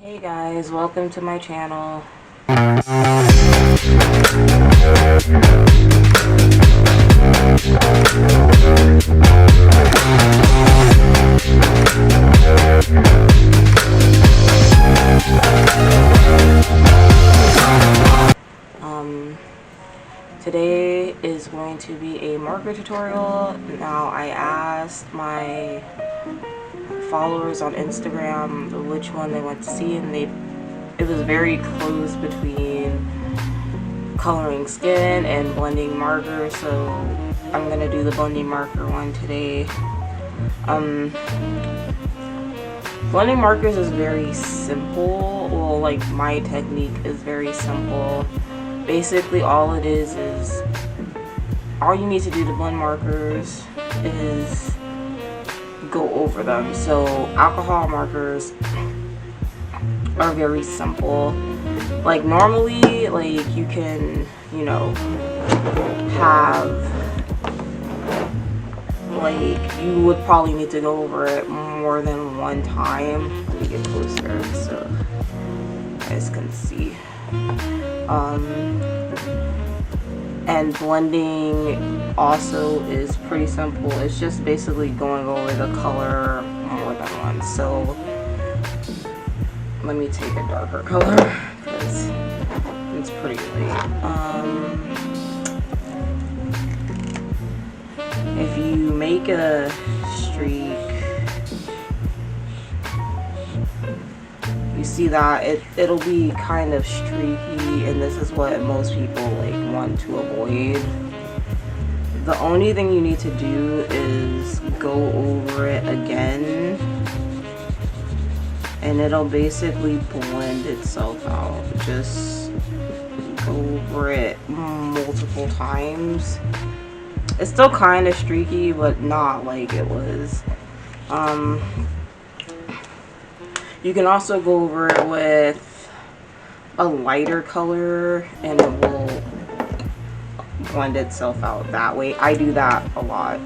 Hey guys, welcome to my channel. Today is going to be a marker tutorial. Now, I asked my followers on Instagram which one they want to see, and it was very close between coloring skin and blending marker, so I'm gonna do the blending marker one today. Blending markers is very simple. Well, like, my technique is very simple. Basically, all it is all you need to do to blend markers is go over them. So alcohol markers are very simple. Like, normally, like, you can, you know, have, like, you would probably need to go over it more than one time. Let me get closer so you guys can see. And blending also is pretty simple. It's just basically going over the color more than once. So let me take a darker color because it's pretty light. If you make a streak, you see that it'll be kind of streaky, and this is what most people like want to avoid. The only thing you need to do is go over it again, and it'll basically blend itself out. Just go over it multiple times. It's still kind of streaky, but not like it was. You can also go over it with a lighter color, and it will blend itself out that way. I do that a lot.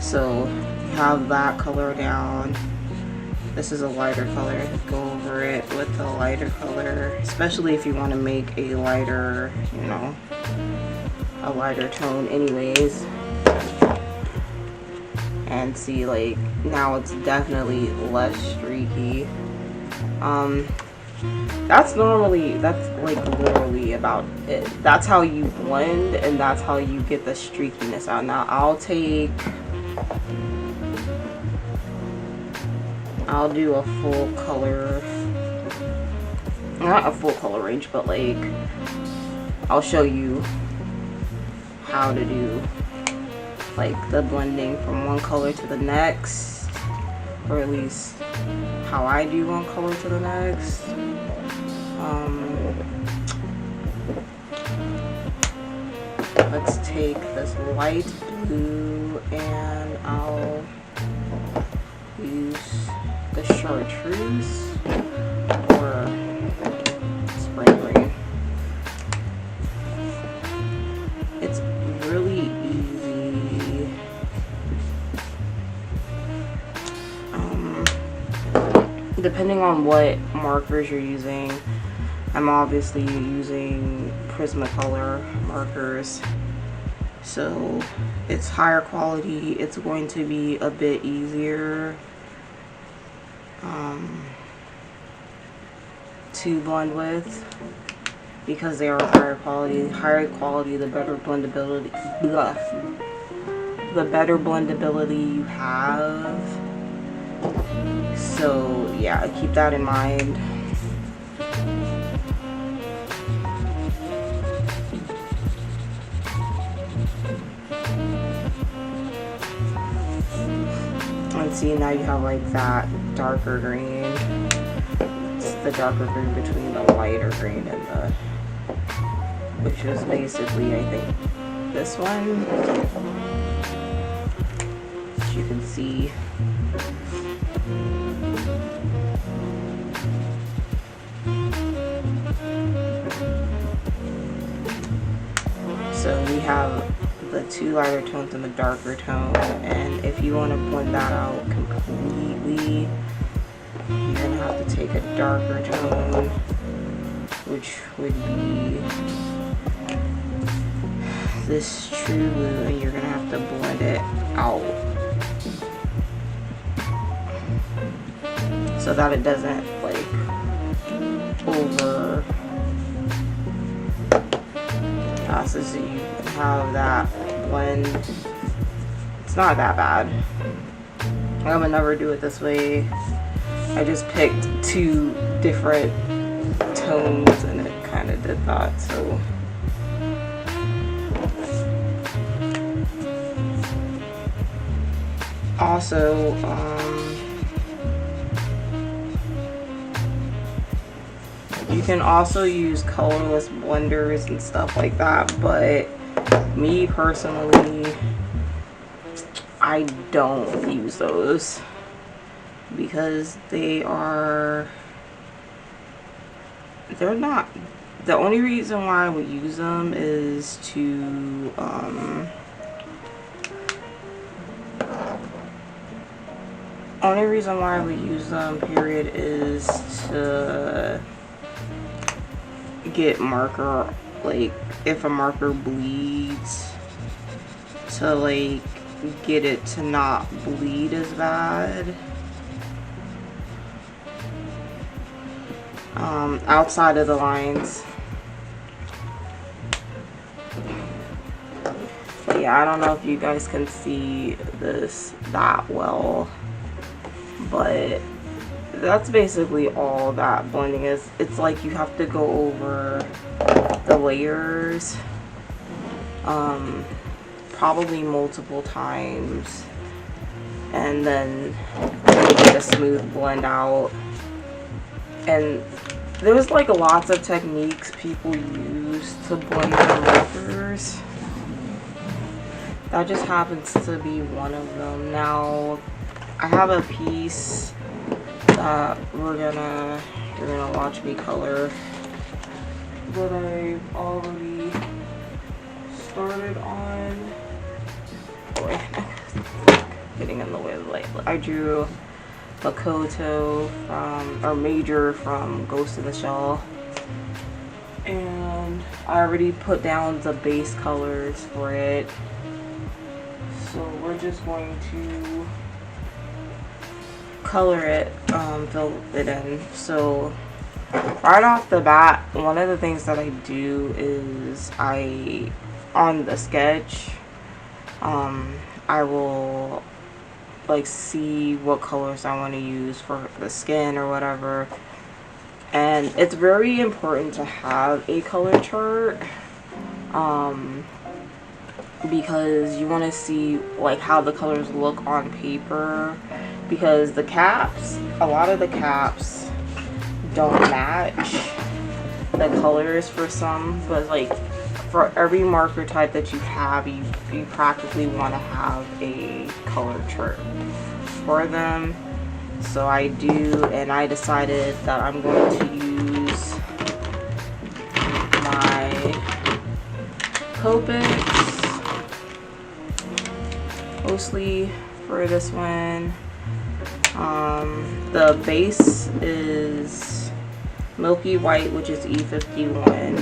So you have that color down. This is a lighter color. Go over it with a lighter color, especially if you want to make a lighter, you know, a lighter tone anyways. And see, like, now it's definitely less streaky. That's like literally about it. That's how you blend, and that's how you get the streakiness out. Now I'll do a full color, not a full color range, but like, I'll show you how to do like the blending from one color to the next, or at least how I do one color to the next. Let's take this light blue, and I'll use the chartreuse or spray green. It's really easy. Depending on what markers you're using, I'm obviously using Prismacolor Markers, so it's higher quality. It's going to be a bit easier to blend with because they are higher quality. Higher quality, the better blendability. The better blendability you have. So yeah, keep that in mind. And see, now you have like that darker green. It's the darker green between the lighter green and the, which is basically, I think, this one. As you can see. So we have the two lighter tones and the darker tone, and if you want to blend that out completely, you're gonna have to take a darker tone, which would be this true blue, and you're gonna have to blend it out so that it doesn't like over passes, so you can have that blend. It's not that bad. I would never do it this way. I just picked two different tones and it kind of did that, so. Also, you can also use colorless blenders and stuff like that, but me personally, I don't use those because they're not, the only reason why I would use them is to only reason why I would use them, period, is to get marker, like if a marker bleeds, to like get it to not bleed as bad. Outside of the lines. But yeah, I don't know if you guys can see this that well, but that's basically all that blending is. It's like you have to go over the layers probably multiple times, and then you get a smooth blend out. And there's like lots of techniques people use to blend their markers. That just happens to be one of them. Now I have a piece that you're gonna watch me color, but I've already started on. Boy, getting in the way of the light. I drew Makoto or Major from Ghost in the Shell, and I already put down the base colors for it, so we're just going to color it, fill it in. So right off the bat, one of the things that I do is on the sketch, I will like see what colors I want to use for the skin or whatever. And it's very important to have a color chart, because you want to see like how the colors look on paper, because the caps, a lot of the caps don't match the colors for some, but like for every marker type that you have, you practically want to have a color chart for them. So I do, and I decided that I'm going to use my Copics mostly for this one. The base is Milky White, which is E51.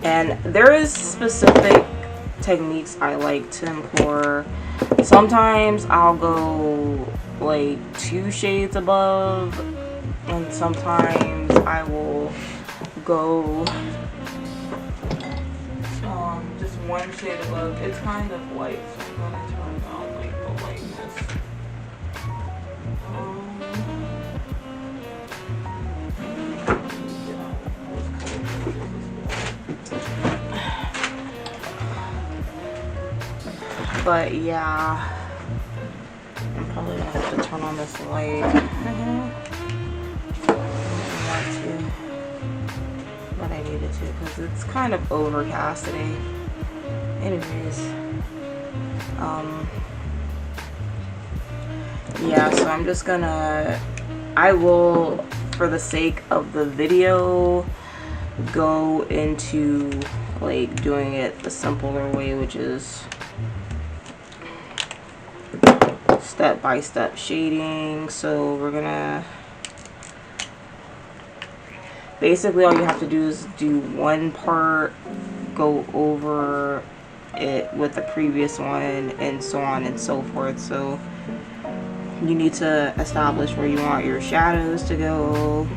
And there is specific techniques I like to employ. Sometimes I'll go like 2 shades above, and sometimes I will go just 1 shade above. It's kind of light, so I'm gonna turn down like the lightness. But yeah, I'm probably gonna have to turn on this light. But I needed to because it's kind of overcast today. Anyways, yeah, so I'm just gonna, I will, for the sake of the video, go into like doing it the simpler way, which is step-by-step shading. So we're gonna basically, all you have to do is do one part, go over it with the previous one, and so on and so forth. So you need to establish where you want your shadows to go.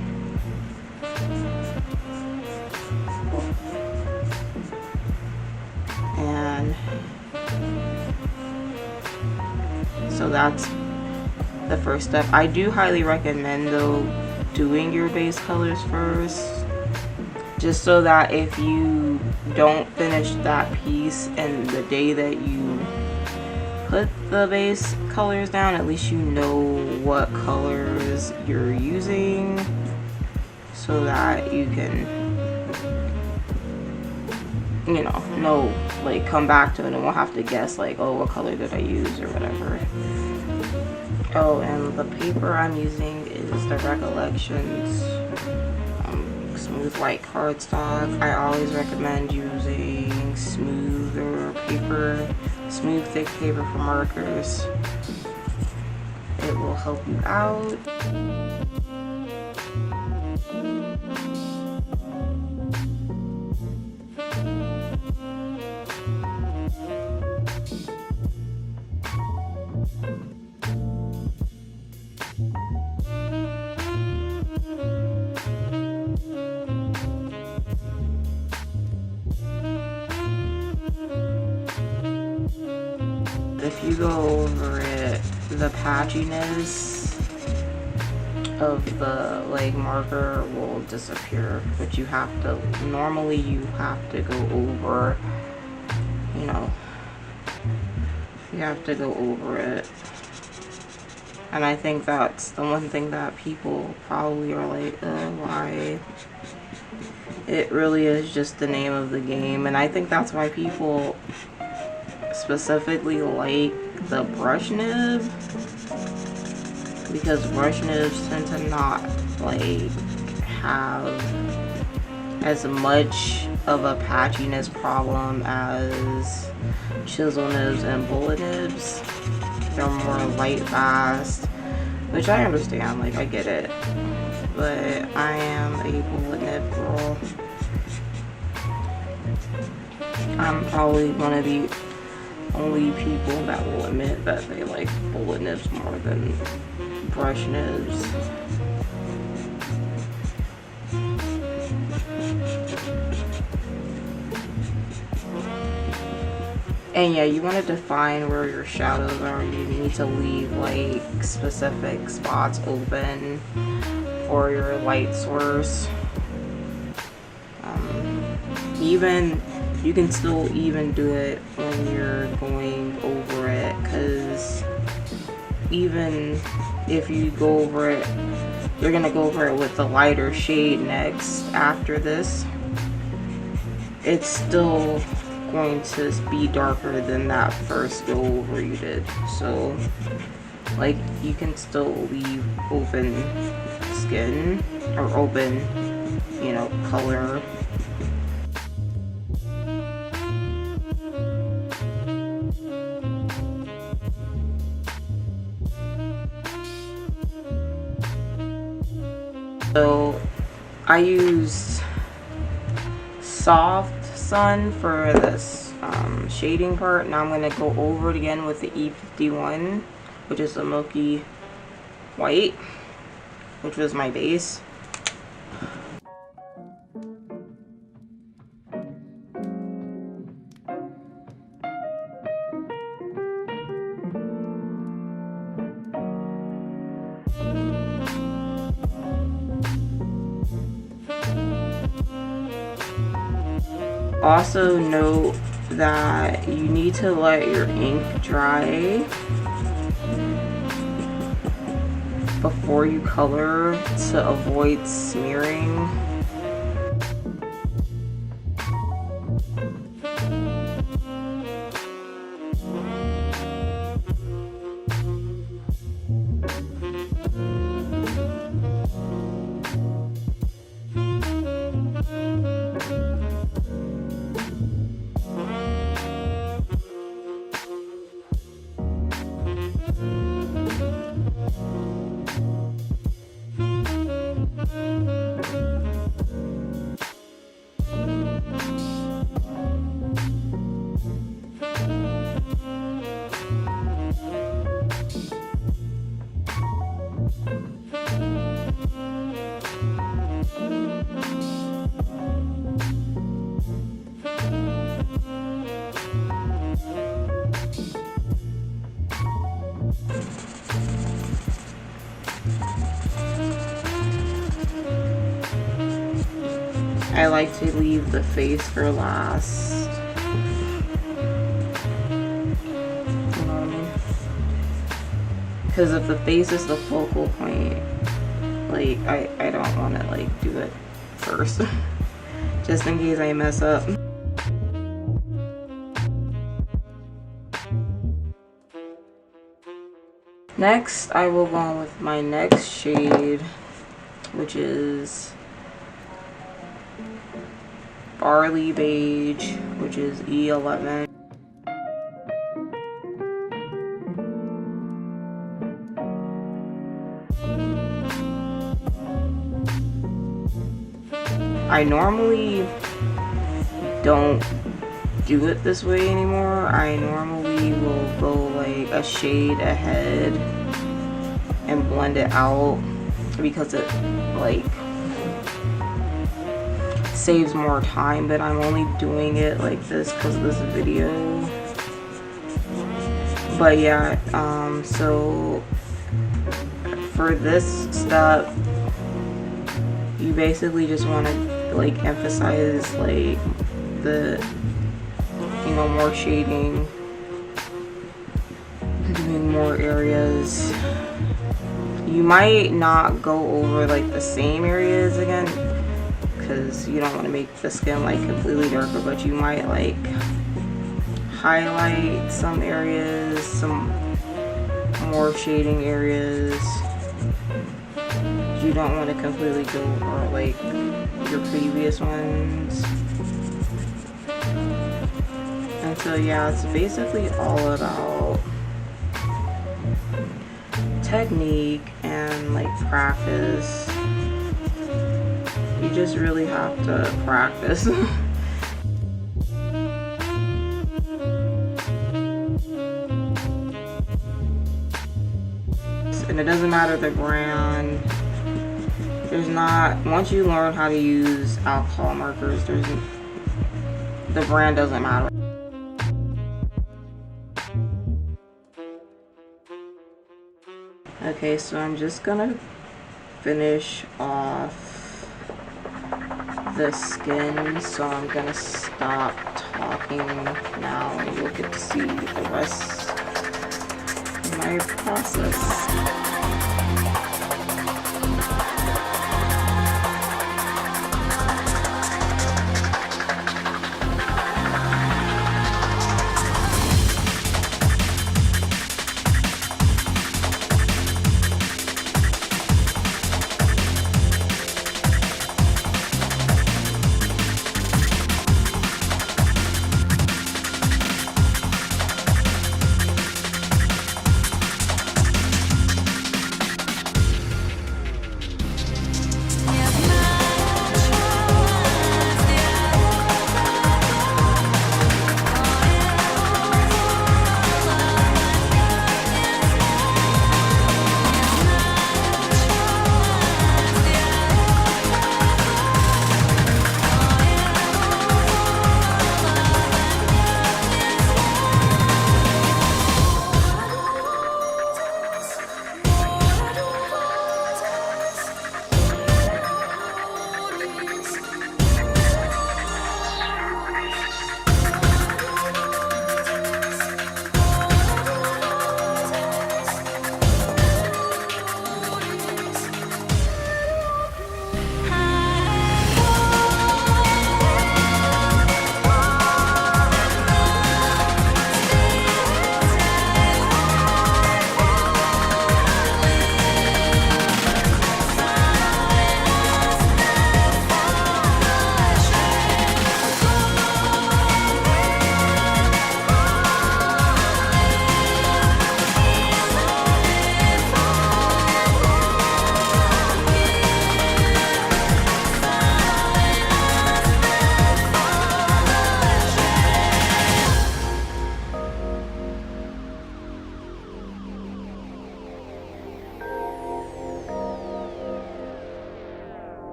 And so that's the first step. I do highly recommend though doing your base colors first, just so that if you don't finish that piece and the day that you put the base colors down, at least you know what colors you're using, so that you can, you know, like come back to it and won't have to guess like, oh, what color did I use or whatever. Oh, and the paper I'm using is the Recollections smooth white cardstock. I always recommend using smoother paper, smooth thick paper for markers. It will help you out. If you go over it, the patchiness of the like marker will disappear, but you have to, normally you have to go over, you know, you have to go over it. And I think that's the one thing that people probably are like, why? It really is just the name of the game, and I think that's why people specifically like the brush nib, because brush nibs tend to not like have as much of a patchiness problem as chisel nibs and bullet nibs. They're more light fast, which I understand, like I get it, but I am a bullet nib girl. I'm probably one of the only people that will admit that they like bullet nibs more than brush nibs. And yeah, you want to define where your shadows are. You need to leave like specific spots open for your light source. Even you can still even do it when you're going over it, because even if you go over it, you're gonna go over it with the lighter shade next after this, it's still going to be darker than that first go over you did. So like you can still leave open skin or open, you know, color. So I used Soft Sun for this shading part. Now I'm going to go over it again with the E51, which is a milky white, which was my base. Also note that you need to let your ink dry before you color to avoid smearing. I like to leave the face for last. You know what I mean? Because if the face is the focal point, like, I don't want to, like, do it first. Just in case I mess up. Next, I will go on with my next shade, which is Barley Beige, which is E11. I normally don't do it this way anymore. I normally will go like a shade ahead and blend it out because it like saves more time, but I'm only doing it like this because of this video. But yeah, so for this step, you basically just want to like emphasize like the, you know, more shading, doing more areas. You might not go over like the same areas again because you don't want to make the skin like completely darker, but you might like highlight some areas, some more shading areas. You don't want to completely go over like your previous ones. And so yeah, it's basically all about technique and like practice. You just really have to practice. And it doesn't matter the brand. There's not, once you learn how to use alcohol markers, the brand doesn't matter. Okay, so I'm just gonna finish off the skin, so I'm gonna stop talking now and you'll get to see the rest of my process.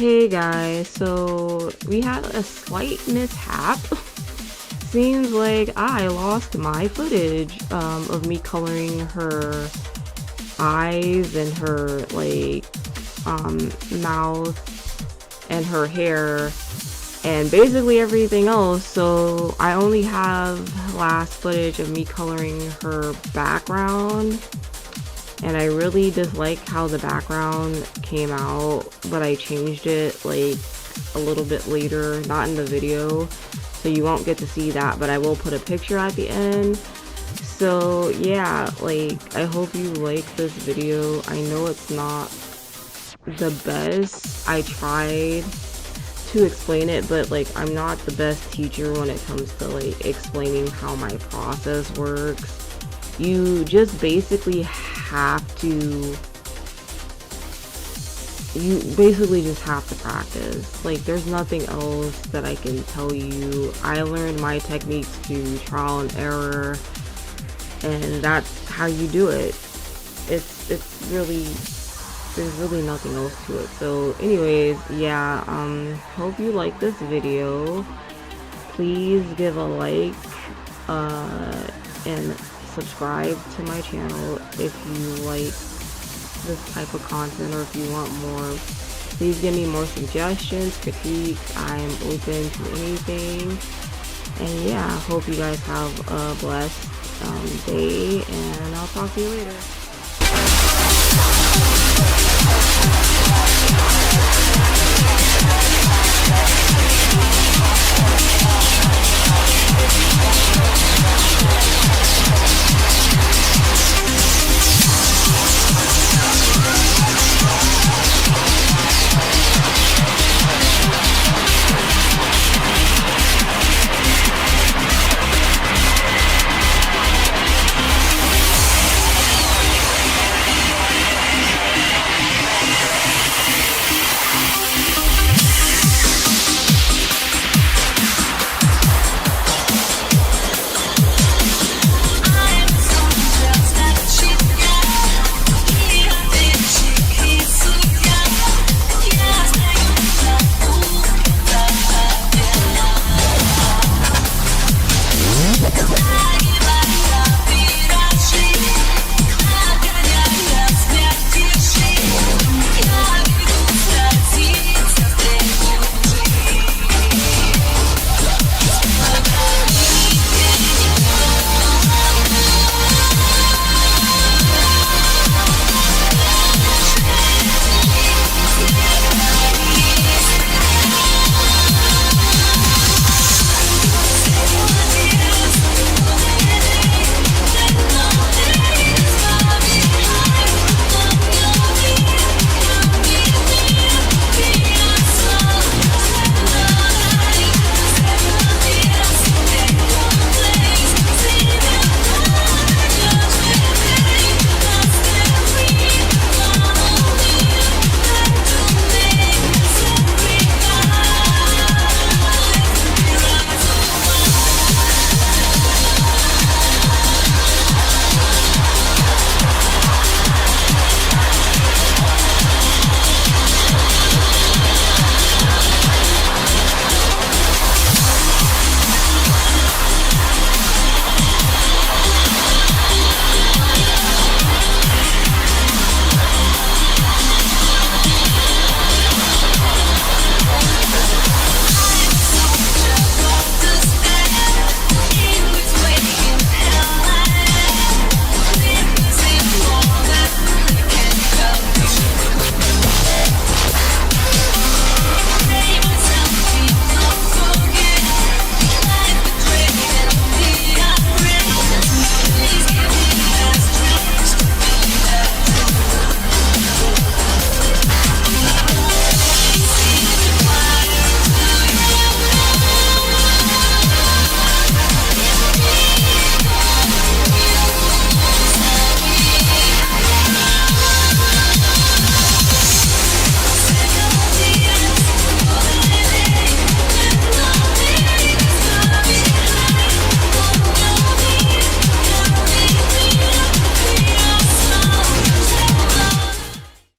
Hey guys, so we had a slight mishap. Seems like I lost my footage of me coloring her eyes and her like mouth and her hair and basically everything else. So I only have last footage of me coloring her background, and I really dislike how the background came out, but I changed it like a little bit later, not in the video, so you won't get to see that, but I will put a picture at the end. So yeah, like, I hope you like this video. I know it's not the best. I tried to explain it, but like, I'm not the best teacher when it comes to like explaining how my process works. You just basically have to practice. Like, there's nothing else that I can tell you. I learned my techniques through trial and error, and that's how you do it. It's really, there's really nothing else to it. So anyways, yeah, hope you like this video. Please give a like and subscribe to my channel if you like this type of content, or if you want more. Please give me more suggestions, critiques. I'm open to anything. And yeah, hope you guys have a blessed day, and I'll talk to you later.